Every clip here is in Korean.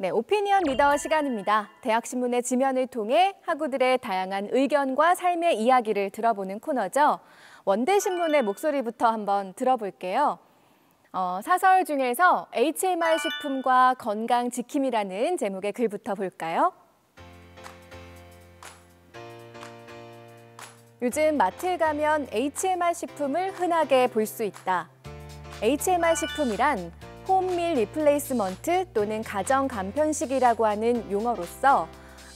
네, 오피니언 리더 시간입니다. 대학신문의 지면을 통해 학우들의 다양한 의견과 삶의 이야기를 들어보는 코너죠. 원대신문의 목소리부터 한번 들어볼게요. 사설 중에서 HMR 식품과 건강 지킴이라는 제목의 글부터 볼까요? 요즘 마트에 가면 HMR 식품을 흔하게 볼 수 있다. HMR 식품이란 홈밀 리플레이스먼트 또는 가정 간편식이라고 하는 용어로서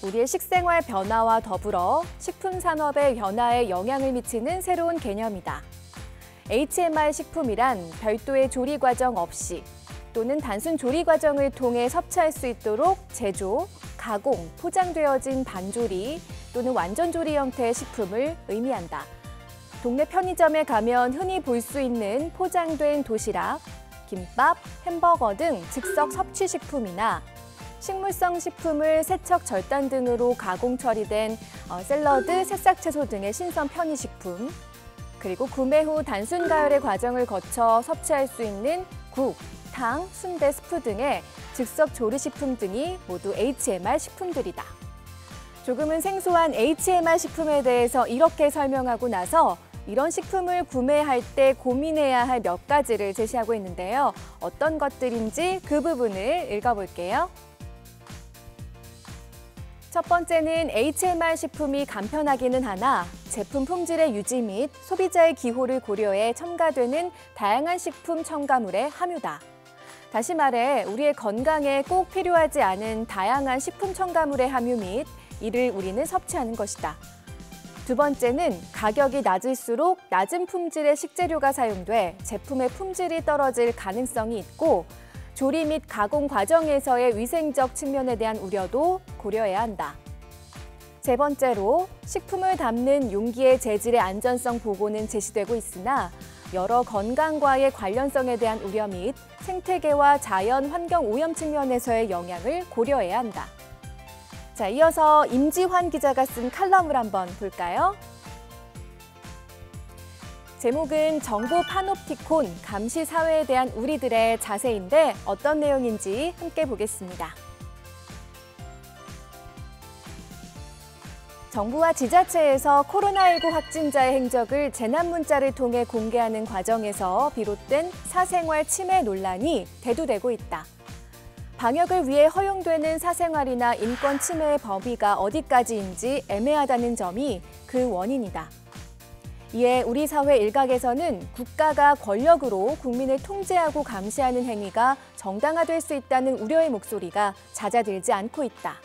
우리의 식생활 변화와 더불어 식품 산업의 변화에 영향을 미치는 새로운 개념이다. HMR 식품이란 별도의 조리 과정 없이 또는 단순 조리 과정을 통해 섭취할 수 있도록 제조, 가공, 포장되어진 반조리 또는 완전 조리 형태의 식품을 의미한다. 동네 편의점에 가면 흔히 볼 수 있는 포장된 도시락, 김밥, 햄버거 등 즉석 섭취식품이나 식물성 식품을 세척 절단 등으로 가공 처리된 샐러드, 새싹채소 등의 신선 편의식품, 그리고 구매 후 단순 가열의 과정을 거쳐 섭취할 수 있는 국, 탕, 순대, 스프 등의 즉석 조리식품 등이 모두 HMR 식품들이다. 조금은 생소한 HMR 식품에 대해서 이렇게 설명하고 나서 이런 식품을 구매할 때 고민해야 할 몇 가지를 제시하고 있는데요. 어떤 것들인지 그 부분을 읽어볼게요. 첫 번째는 HMR 식품이 간편하기는 하나 제품 품질의 유지 및 소비자의 기호를 고려해 첨가되는 다양한 식품 첨가물의 함유다. 다시 말해 우리의 건강에 꼭 필요하지 않은 다양한 식품 첨가물의 함유 및 이를 우리는 섭취하는 것이다. 두 번째는 가격이 낮을수록 낮은 품질의 식재료가 사용돼 제품의 품질이 떨어질 가능성이 있고 조리 및 가공 과정에서의 위생적 측면에 대한 우려도 고려해야 한다. 세 번째로 식품을 담는 용기의 재질의 안전성 보고는 제시되고 있으나 여러 건강과의 관련성에 대한 우려 및 생태계와 자연 환경 오염 측면에서의 영향을 고려해야 한다. 자, 이어서 임지환 기자가 쓴 칼럼을 한번 볼까요? 제목은 정보 파놉티콘, 감시 사회에 대한 우리들의 자세인데 어떤 내용인지 함께 보겠습니다. 정부와 지자체에서 코로나19 확진자의 행적을 재난 문자를 통해 공개하는 과정에서 비롯된 사생활 침해 논란이 대두되고 있다. 방역을 위해 허용되는 사생활이나 인권 침해의 범위가 어디까지인지 애매하다는 점이 그 원인이다. 이에 우리 사회 일각에서는 국가가 권력으로 국민을 통제하고 감시하는 행위가 정당화될 수 있다는 우려의 목소리가 잦아들지 않고 있다.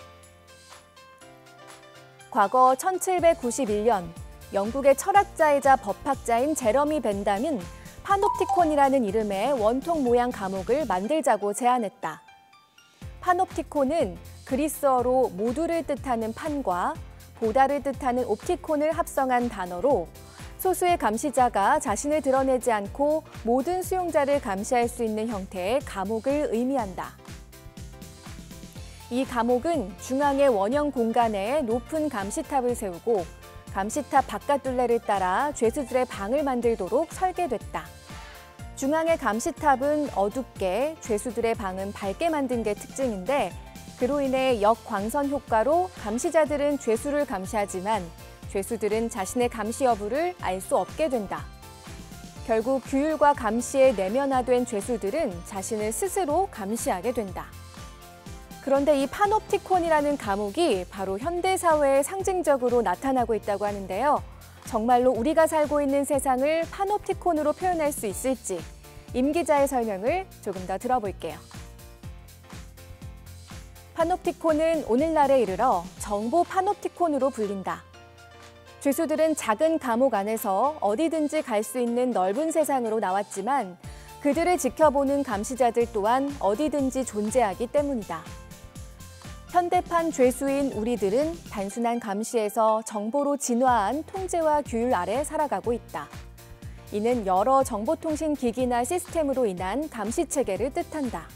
과거 1791년 영국의 철학자이자 법학자인 제러미 벤담은 파놉티콘이라는 이름의 원통 모양 감옥을 만들자고 제안했다. 파놉티콘은 그리스어로 모두를 뜻하는 판과 보다를 뜻하는 옵티콘을 합성한 단어로 소수의 감시자가 자신을 드러내지 않고 모든 수용자를 감시할 수 있는 형태의 감옥을 의미한다. 이 감옥은 중앙의 원형 공간에 높은 감시탑을 세우고 감시탑 바깥 둘레를 따라 죄수들의 방을 만들도록 설계됐다. 중앙의 감시탑은 어둡게, 죄수들의 방은 밝게 만든 게 특징인데 그로 인해 역광선 효과로 감시자들은 죄수를 감시하지만 죄수들은 자신의 감시 여부를 알 수 없게 된다. 결국 규율과 감시에 내면화된 죄수들은 자신을 스스로 감시하게 된다. 그런데 이 파놉티콘이라는 감옥이 바로 현대사회에 상징적으로 나타나고 있다고 하는데요. 정말로 우리가 살고 있는 세상을 파놉티콘으로 표현할 수 있을지 임 기자의 설명을 조금 더 들어볼게요. 파놉티콘은 오늘날에 이르러 정보 파놉티콘으로 불린다. 죄수들은 작은 감옥 안에서 어디든지 갈 수 있는 넓은 세상으로 나왔지만 그들을 지켜보는 감시자들 또한 어디든지 존재하기 때문이다. 현대판 죄수인 우리들은 단순한 감시에서 정보로 진화한 통제와 규율 아래 살아가고 있다. 이는 여러 정보통신 기기나 시스템으로 인한 감시 체계를 뜻한다.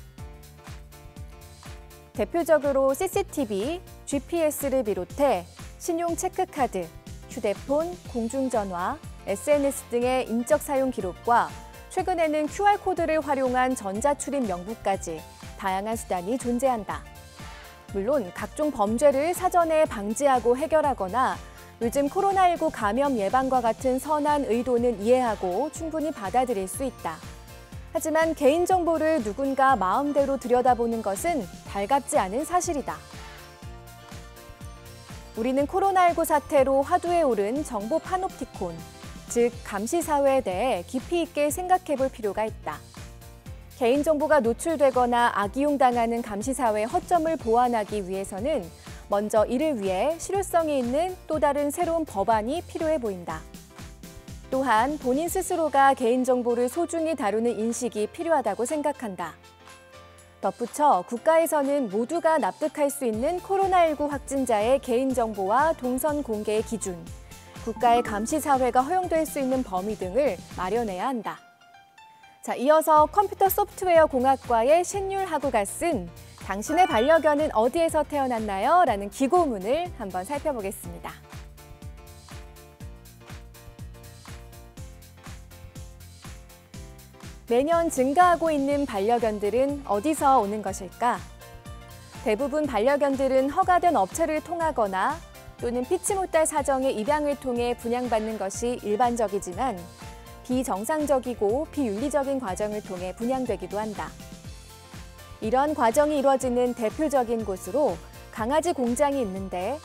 대표적으로 CCTV, GPS를 비롯해 신용 체크카드, 휴대폰, 공중전화, SNS 등의 인적 사용 기록과 최근에는 QR코드를 활용한 전자출입 명부까지 다양한 수단이 존재한다. 물론 각종 범죄를 사전에 방지하고 해결하거나 요즘 코로나19 감염 예방과 같은 선한 의도는 이해하고 충분히 받아들일 수 있다. 하지만 개인정보를 누군가 마음대로 들여다보는 것은 달갑지 않은 사실이다. 우리는 코로나19 사태로 화두에 오른 정보 파놉티콘, 즉 감시사회에 대해 깊이 있게 생각해 볼 필요가 있다. 개인정보가 노출되거나 악이용당하는 감시사회의 허점을 보완하기 위해서는 먼저 이를 위해 실효성이 있는 또 다른 새로운 법안이 필요해 보인다. 또한 본인 스스로가 개인정보를 소중히 다루는 인식이 필요하다고 생각한다. 덧붙여 국가에서는 모두가 납득할 수 있는 코로나19 확진자의 개인정보와 동선 공개의 기준, 국가의 감시사회가 허용될 수 있는 범위 등을 마련해야 한다. 자, 이어서 컴퓨터 소프트웨어 공학과의 신율하구가 쓴 당신의 반려견은 어디에서 태어났나요? 라는 기고문을 한번 살펴보겠습니다. 매년 증가하고 있는 반려견들은 어디서 오는 것일까? 대부분 반려견들은 허가된 업체를 통하거나 또는 피치 못할 사정의 입양을 통해 분양받는 것이 일반적이지만 비정상적이고 비윤리적인 과정을 통해 분양되기도 한다. 이런 과정이 이루어지는 대표적인 곳으로 강아지 공장이 있는데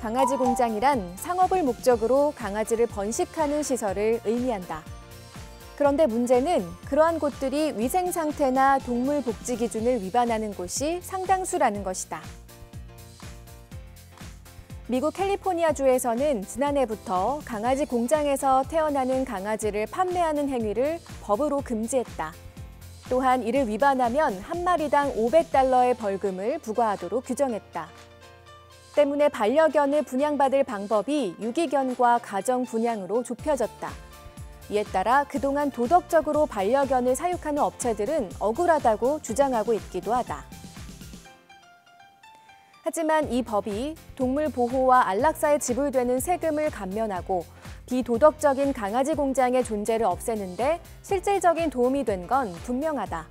강아지 공장이란 상업을 목적으로 강아지를 번식하는 시설을 의미한다. 그런데 문제는 그러한 곳들이 위생 상태나 동물 복지 기준을 위반하는 곳이 상당수라는 것이다. 미국 캘리포니아주에서는 지난해부터 강아지 공장에서 태어나는 강아지를 판매하는 행위를 법으로 금지했다. 또한 이를 위반하면 한 마리당 $500의 벌금을 부과하도록 규정했다. 때문에 반려견을 분양받을 방법이 유기견과 가정 분양으로 좁혀졌다. 이에 따라 그동안 도덕적으로 반려견을 사육하는 업체들은 억울하다고 주장하고 있기도 하다. 하지만 이 법이 동물 보호와 안락사에 지불되는 세금을 감면하고 비도덕적인 강아지 공장의 존재를 없애는데 실질적인 도움이 된 건 분명하다.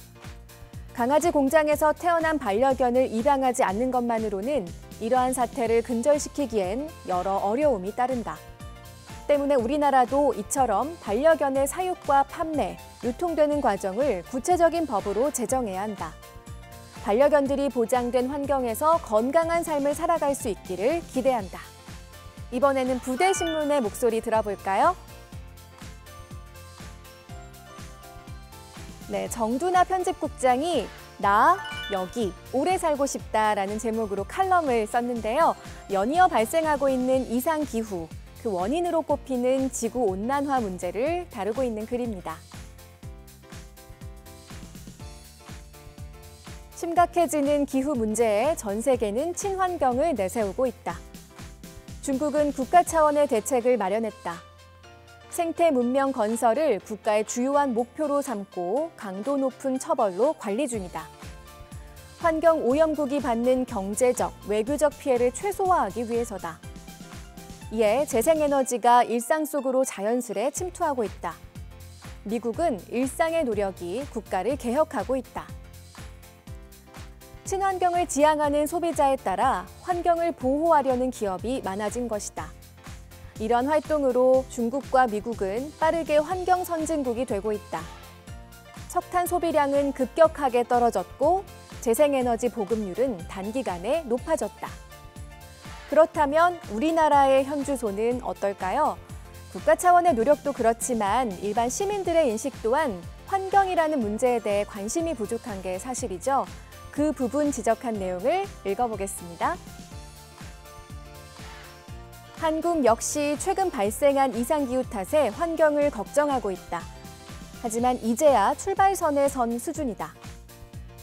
강아지 공장에서 태어난 반려견을 입양하지 않는 것만으로는 이러한 사태를 근절시키기엔 여러 어려움이 따른다. 때문에 우리나라도 이처럼 반려견의 사육과 판매, 유통되는 과정을 구체적인 법으로 제정해야 한다. 반려견들이 보장된 환경에서 건강한 삶을 살아갈 수 있기를 기대한다. 이번에는 부대신문의 목소리 들어볼까요? 네, 정두나 편집국장이 나, 여기, 오래 살고 싶다라는 제목으로 칼럼을 썼는데요. 연이어 발생하고 있는 이상기후, 그 원인으로 꼽히는 지구온난화 문제를 다루고 있는 글입니다. 심각해지는 기후 문제에 전 세계는 친환경을 내세우고 있다. 중국은 국가 차원의 대책을 마련했다. 생태 문명 건설을 국가의 주요한 목표로 삼고 강도 높은 처벌로 관리 중이다. 환경 오염국이 받는 경제적, 외교적 피해를 최소화하기 위해서다. 이에 재생에너지가 일상 속으로 자연스레 침투하고 있다. 미국은 일상의 노력이 국가를 개혁하고 있다. 친환경을 지향하는 소비자에 따라 환경을 보호하려는 기업이 많아진 것이다. 이런 활동으로 중국과 미국은 빠르게 환경 선진국이 되고 있다. 석탄 소비량은 급격하게 떨어졌고 재생에너지 보급률은 단기간에 높아졌다. 그렇다면 우리나라의 현주소는 어떨까요? 국가 차원의 노력도 그렇지만 일반 시민들의 인식 또한 환경이라는 문제에 대해 관심이 부족한 게 사실이죠. 그 부분 지적한 내용을 읽어보겠습니다. 한국 역시 최근 발생한 이상기후 탓에 환경을 걱정하고 있다. 하지만 이제야 출발선에 선 수준이다.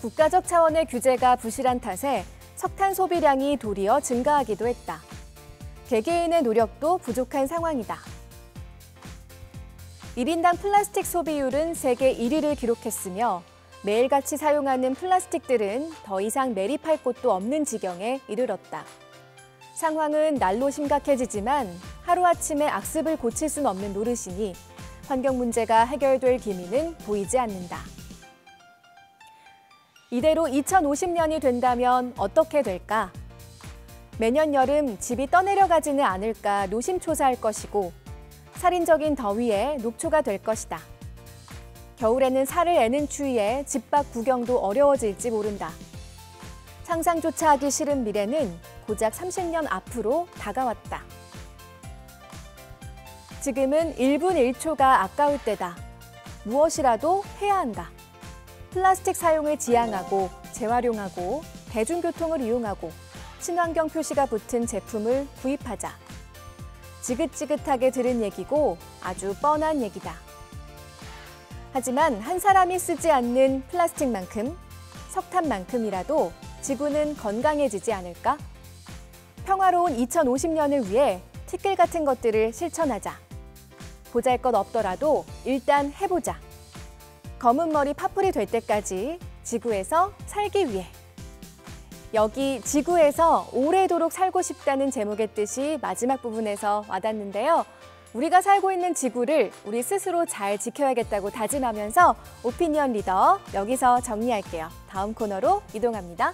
국가적 차원의 규제가 부실한 탓에 석탄 소비량이 도리어 증가하기도 했다. 개개인의 노력도 부족한 상황이다. 1인당 플라스틱 소비율은 세계 1위를 기록했으며 매일같이 사용하는 플라스틱들은 더 이상 매립할 곳도 없는 지경에 이르렀다. 상황은 날로 심각해지지만 하루아침에 악습을 고칠 수는 없는 노릇이니 환경 문제가 해결될 기미는 보이지 않는다. 이대로 2050년이 된다면 어떻게 될까? 매년 여름 집이 떠내려가지는 않을까 노심초사할 것이고 살인적인 더위에 녹초가 될 것이다. 겨울에는 살을 애는 추위에 집 밖 구경도 어려워질지 모른다. 상상조차 하기 싫은 미래는 고작 30년 앞으로 다가왔다. 지금은 1분 1초가 아까울 때다. 무엇이라도 해야 한다. 플라스틱 사용을 지양하고 재활용하고 대중교통을 이용하고 친환경 표시가 붙은 제품을 구입하자. 지긋지긋하게 들은 얘기고 아주 뻔한 얘기다. 하지만 한 사람이 쓰지 않는 플라스틱만큼, 석탄만큼이라도 지구는 건강해지지 않을까? 평화로운 2050년을 위해 티끌 같은 것들을 실천하자. 보잘것없더라도 일단 해보자. 검은 머리 파풀이 될 때까지 지구에서 살기 위해. 여기 지구에서 오래도록 살고 싶다는 제목의 뜻이 마지막 부분에서 와닿는데요. 우리가 살고 있는 지구를 우리 스스로 잘 지켜야겠다고 다짐하면서 오피니언 리더 여기서 정리할게요. 다음 코너로 이동합니다.